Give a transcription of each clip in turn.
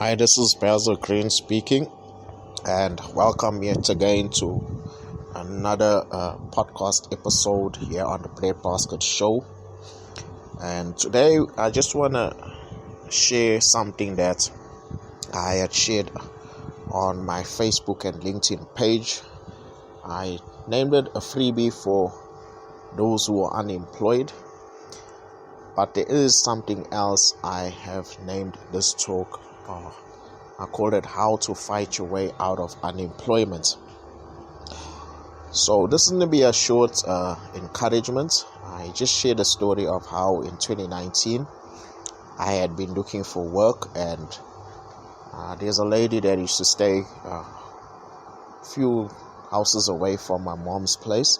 Hi, this is Basil Green speaking, and welcome yet again to another podcast episode here on the Breadbasket Show. And today I just want to share something that I had shared on my Facebook and LinkedIn page. I named it a freebie for those who are unemployed, but there is something else I have named this talk. I called it How to Fight Your Way Out of Unemployment. So this is going to be a short encouragement. I just shared a story of how in 2019 I had been looking for work, and there's a lady that used to stay a few houses away from my mom's place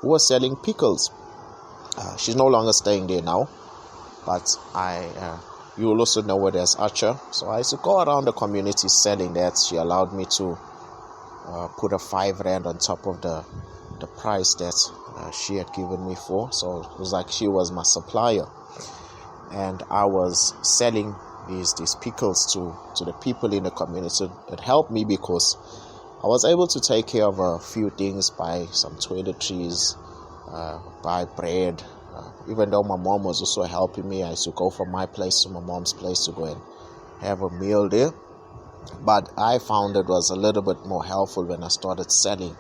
who was selling pickles. She's no longer staying there now, but you will also know it as Archer. So I used to go around the community selling that. She allowed me to put a 5 rand on top of the price that she had given me for. So it was like she was my supplier, and I was selling these pickles to the people in the community. It helped me because I was able to take care of a few things, buy some toiletries, buy bread. Even though my mom was also helping me, I used to go from my place to my mom's place to go and have a meal there. But I found it was a little bit more helpful when I started selling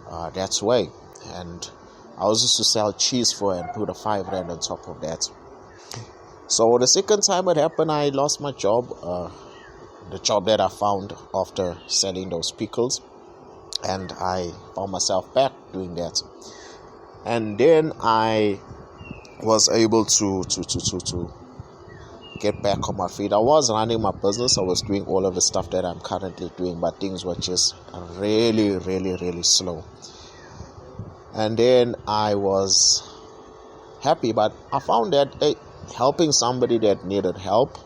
that way. And I was used to sell cheese for and put a 5 rand on top of that. So the second time it happened, I lost my job, the job that I found after selling those pickles. And I found myself back doing that. And then I was able to get back on my feet. I was running my business. I was doing all of the stuff that I'm currently doing, but things were just really slow. And then I was happy, but I found that helping somebody that needed help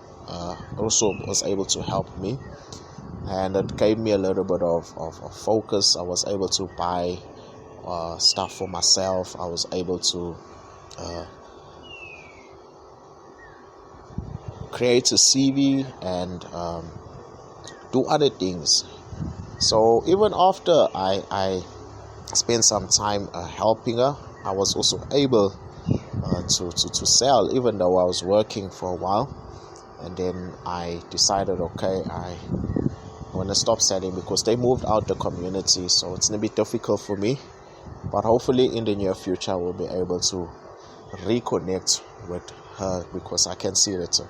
also was able to help me, and it gave me a little bit of focus. I was able to buy stuff for myself. I was able to create a CV and do other things. So even after I spent some time helping her, I was also able to sell, even though I was working for a while. And then I decided, okay, I want to stop selling because they moved out the community, so it's going to be difficult for me. But hopefully in the near future I will be able to reconnect with her, because I can see it's a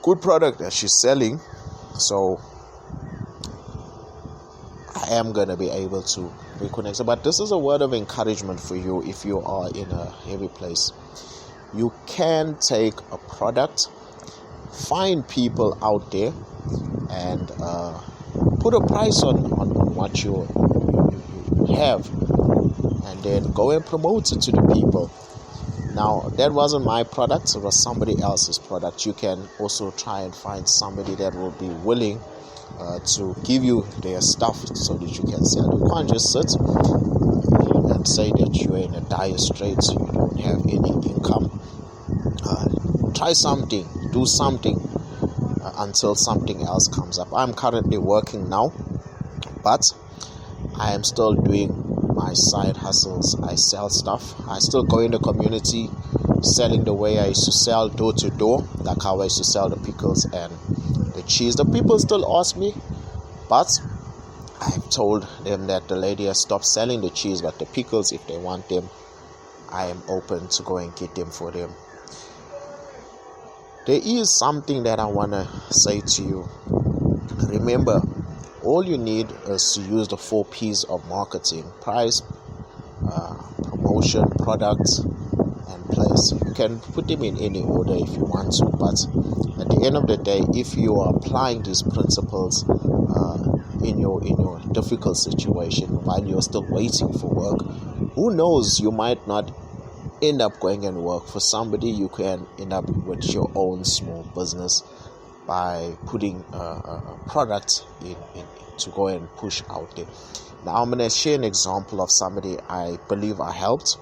good product that she's selling. So I am going to be able to reconnect. But this is a word of encouragement for you if you are in a heavy place. You can take a product, find people out there, and put a price on what you have, and then go and promote it to the people. Now, that wasn't my product, it was somebody else's product. You can also try and find somebody that will be willing to give you their stuff so that you can sell. You can't just sit and say that you're in a dire straits, you don't have any income. Try something, do something until something else comes up. I'm currently working now, but I am still doing my side hustles. I sell stuff. I still go in the community selling the way I used to sell, door to door, like how I used to sell the pickles and the cheese. The people still ask me, but I've told them that the lady has stopped selling the cheese, but the pickles, if they want them, I am open to go and get them for them. There is something that I want to say to you. Remember, all you need is to use the 4 P's of marketing: price, promotion, product, and place. You can put them in any order if you want to, but at the end of the day, if you are applying these principles in your difficult situation while you're still waiting for work, who knows, you might not end up going and work for somebody. You can end up with your own small business by putting a product in to go and push out there. Now I'm going to share an example of somebody I believe I helped.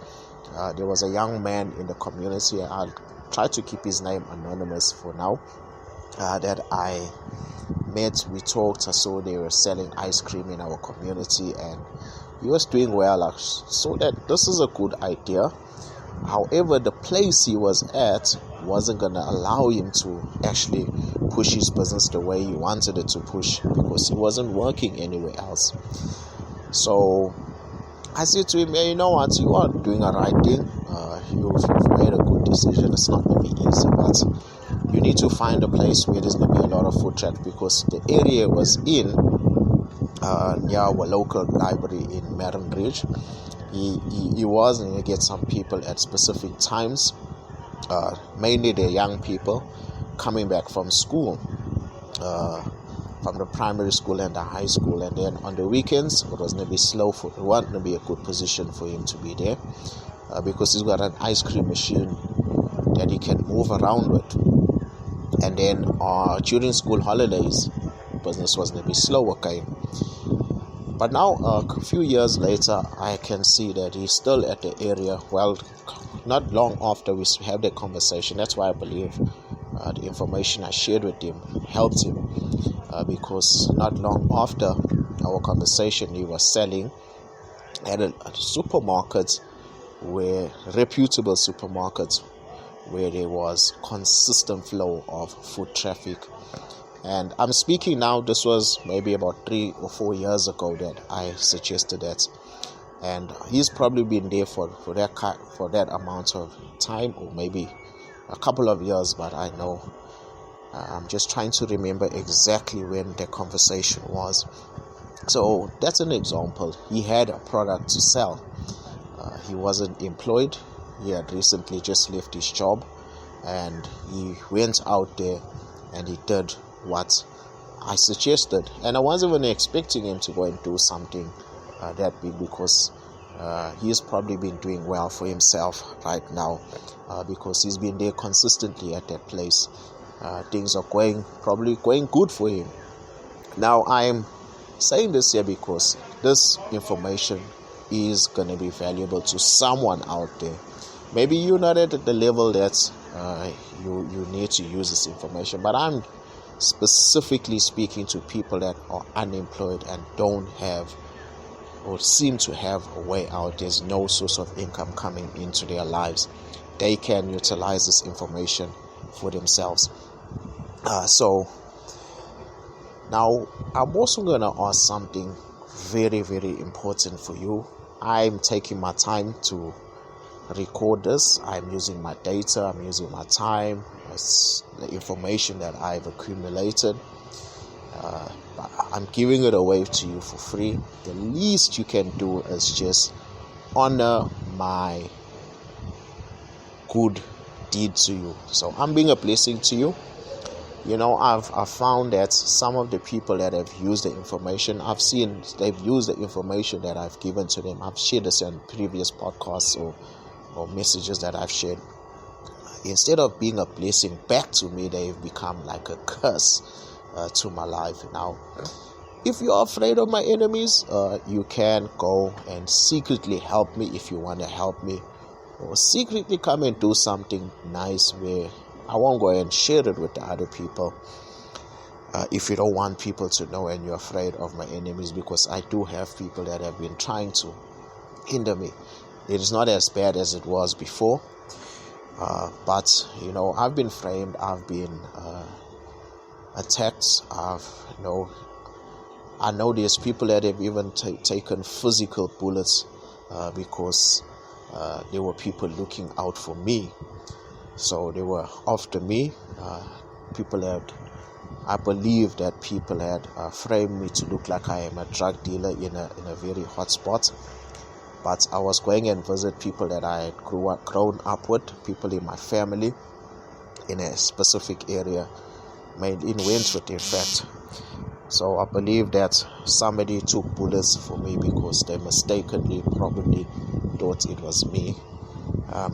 There was a young man in the community. I'll try to keep his name anonymous for now. that I met. We talked. I saw they were selling ice cream in our community, and he was doing well. I saw that this is a good idea. However, the place he was at wasn't going to allow him to actually push his business the way he wanted it to push, because he wasn't working anywhere else. So I said to him, you know what, you are doing a right thing. You've made a good decision. It's not going to be easy, but you need to find a place where there's going to be a lot of food trucks, because the area was in near our local library in Marin Ridge. He was going to get some people at specific times, mainly the young people coming back from school, from the primary school and the high school, and then on the weekends it was going to be slow. It wasn't going to be a good position for him to be there, because he's got an ice cream machine that he can move around with. And then during school holidays, business was going to be slow again. But now, a few years later, I can see that he's still at the area. Well, not long after we had that conversation, that's why I believe the information I shared with him helped him, because not long after our conversation, he was selling at a supermarket, where reputable supermarkets, where there was consistent flow of foot traffic. And I'm speaking now, this was maybe about 3 or 4 years ago that I suggested that, and he's probably been there for that amount of time, or maybe a couple of years, but I know I'm just trying to remember exactly when the conversation was. So that's an example. He had a product to sell. He wasn't employed. He had recently just left his job, and he went out there and he did what I suggested. And I wasn't even expecting him to go and do something that big, because he's probably been doing well for himself right now, because he's been there consistently at that place. Things are probably going good for him. Now, I'm saying this here because this information is going to be valuable to someone out there. Maybe you're not at the level that you need to use this information, but I'm specifically speaking to people that are unemployed and don't have, or seem to have, a way out. There's no source of income coming into their lives. They can utilize this information for themselves. So now I'm also going to ask something very, very important for you. I'm taking my time to record this. I'm using my data, I'm using my time, it's the information that I've accumulated. I'm giving it away to you for free. The least you can do is just honor my good deed to you. So I'm being a blessing to you. You know, I've found that some of the people that have used the information, I've seen they've used the information that I've given to them. I've shared this in previous podcasts or messages that I've shared. Instead of being a blessing back to me, they've become like a curse to my life. Now, if you're afraid of my enemies, you can go and secretly help me if you want to help me, or secretly come and do something nice where I won't go and share it with the other people. If you don't want people to know and you're afraid of my enemies, because I do have people that have been trying to hinder me. It is not as bad as it was before, but you know, I've been framed, I've been attacked. I know there's people that have even taken physical bullets because there were people looking out for me. So they were after me. I believe that people had framed me to look like I am a drug dealer in a very hot spot. But I was going and visit people that I had grown up with, people in my family, in a specific area, mainly in Wentworth, in fact. So I believe that somebody took bullets for me because they mistakenly probably thought it was me.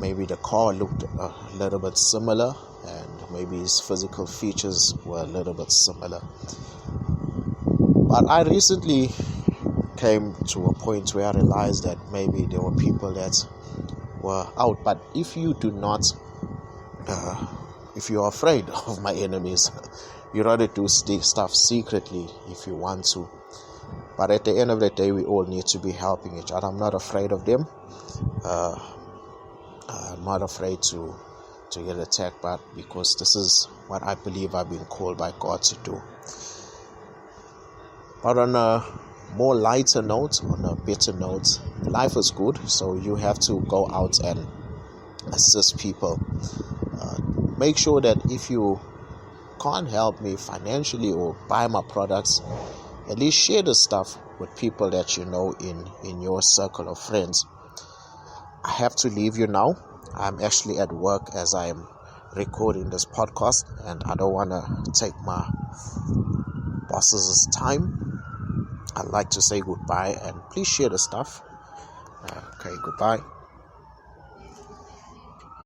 Maybe the car looked a little bit similar, and maybe his physical features were a little bit similar. But I recently came to a point where I realized that maybe there were people that were out. But if you do not if you're afraid of my enemies, you rather do stuff secretly if you want to. But at the end of the day, we all need to be helping each other. I'm not afraid of them. I'm not afraid to get attacked, but because this is what I believe I've been called by God to do. But on a more lighter note, on a better note, life is good, so you have to go out and assist people. Make sure that if you can't help me financially or buy my products, at least share the stuff with people that you know in your circle of friends. I have to leave you now. I'm actually at work as I'm recording this podcast, and I don't want to take my boss's time. I'd like to say goodbye, and please share the stuff. Okay, goodbye.